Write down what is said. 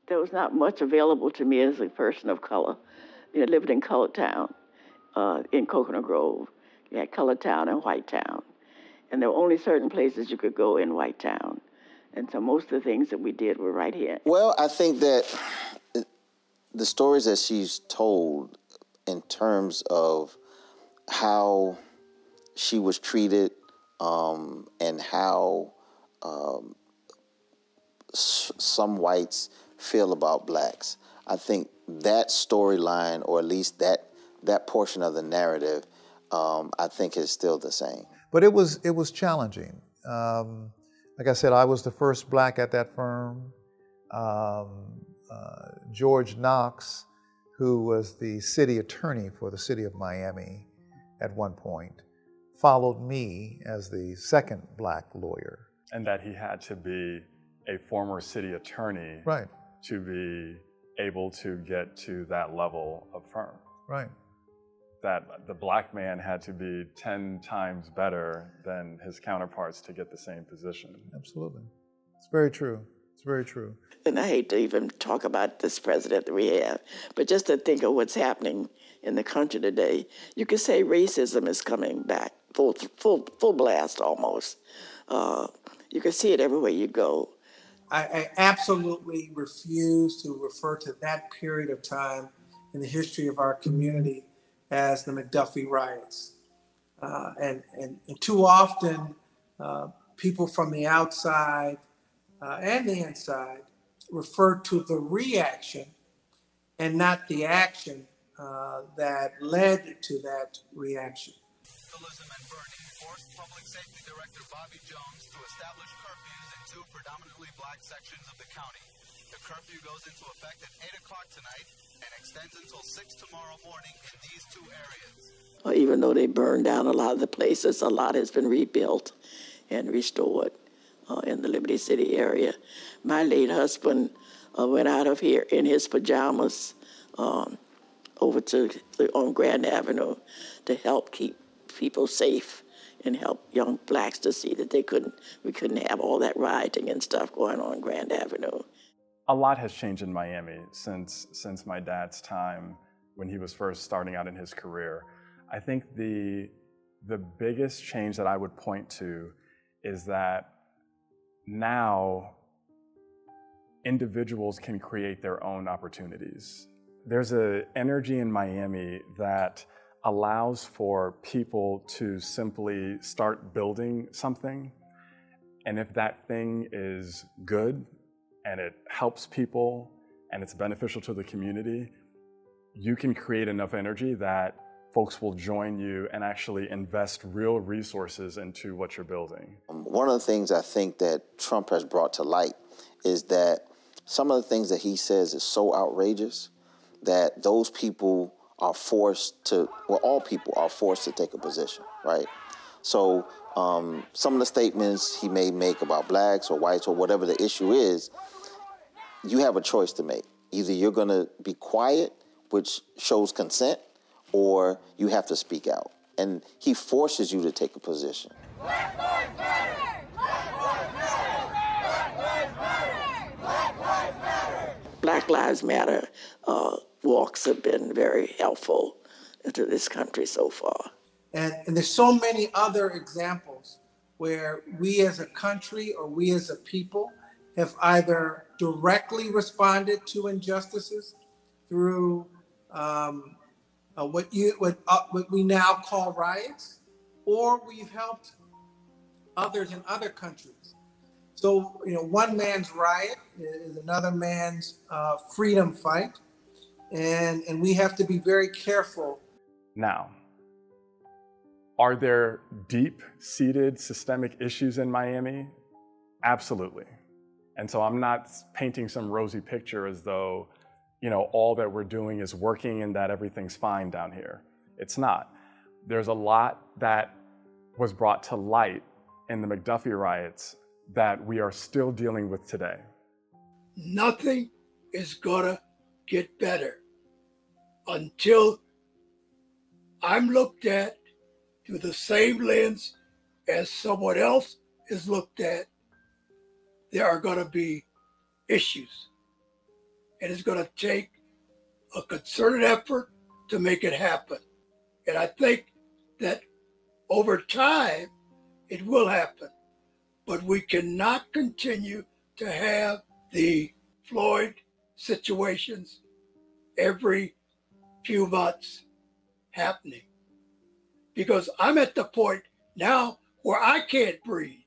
There was not much available to me as a person of color. You know, living in Colored Town, in Coconut Grove. You had Colored Town and White Town. And there were only certain places you could go in White Town. And so most of the things that we did were right here. Well, I think that the stories that she's told in terms of how she was treated and how some whites feel about blacks, I think that storyline, or at least that portion of the narrative, I think is still the same. But it was challenging. Like I said, I was the first black at that firm. George Knox, who was the city attorney for the city of Miami at one point, followed me as the second black lawyer. And that he had to be a former city attorney, right, to be able to get to that level of firm. Right. That the black man had to be 10 times better than his counterparts to get the same position. Absolutely. It's very true. It's very true. And I hate to even talk about this president that we have, but just to think of what's happening in the country today, you could say racism is coming back, full blast almost. You can see it everywhere you go. I absolutely refuse to refer to that period of time in the history of our community as the McDuffie riots. And too often, people from the outside and the inside refer to the reaction and not the action that led to that reaction. Vandalism and burning forced Public Safety Director Bobby Jones to establish curfews in two predominantly black sections of the county. The curfew goes into effect at 8 o'clock tonight and extends until 6 tomorrow morning in these two areas. Well, even though they burned down a lot of the places, a lot has been rebuilt and restored in the Liberty City area. My late husband went out of here in his pajamas over on Grand Avenue to help keep people safe and help young blacks to see that we couldn't have all that rioting and stuff going on Grand Avenue. A lot has changed in Miami since my dad's time when he was first starting out in his career. I think the biggest change that I would point to is that now individuals can create their own opportunities. There's an energy in Miami that allows for people to simply start building something. And if that thing is good and it helps people and it's beneficial to the community, you can create enough energy that folks will join you and actually invest real resources into what you're building. One of the things I think that Trump has brought to light is that some of the things that he says is so outrageous that those people are forced to, well, all people are forced to take a position, right? So some of the statements he may make about blacks or whites or whatever the issue is, you have a choice to make. Either you're gonna be quiet, which shows consent, or you have to speak out. And he forces you to take a position. Black lives matter! Black lives matter! Black lives matter! Black lives matter! Black Lives Matter walks have been very helpful to this country so far. And there's so many other examples where we as a country or we as a people have either directly responded to injustices through what we now call riots, or we've helped others in other countries. So, one man's riot is another man's freedom fight, and we have to be very careful. Now, are there deep-seated systemic issues in Miami? Absolutely. And so I'm not painting some rosy picture as though, all that we're doing is working and that everything's fine down here. It's not. There's a lot that was brought to light in the McDuffie riots that we are still dealing with today. Nothing is gonna get better until I'm looked at through the same lens as someone else is looked at. There are gonna be issues. and it's going to take a concerted effort to make it happen. And I think that over time, it will happen. But we cannot continue to have the Floyd situations every few months happening. Because I'm at the point now where I can't breathe.